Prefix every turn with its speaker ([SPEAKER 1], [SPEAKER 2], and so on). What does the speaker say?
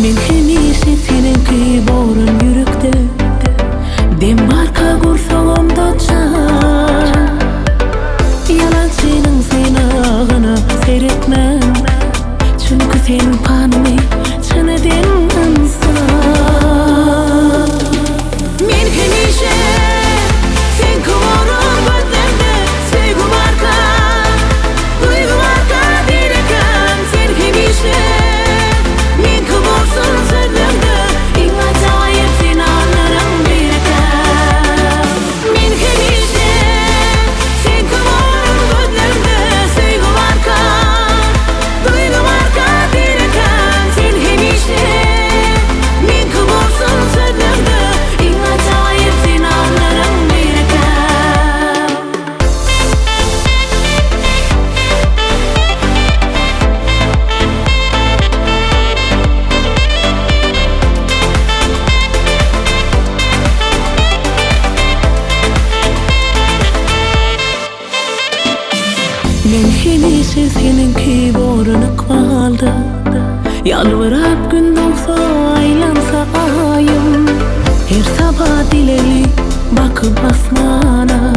[SPEAKER 1] Men hemişe seninki borun yürekte. Dem barka gursağımda çal. Yalan senin senağını seyretmem. Çünkü sen panımı çınedin insan. Men hemişe senki borun gözlemde. Sevgim arka, duygum arka derken. Sen hemişe menki borsun sözlemde. En acayip sen anlarım derken. Men hemişe senki borun gözlemde. Sevgim arka, duygum arka derken. Sen hemişe menki borsun sözlemde. En acayip sen anlarım derken. Men hemişe seninki borunu kaldı. Yalvarıp gün doğsa aylansa ayım. Her sabah dileri bakıp asmana.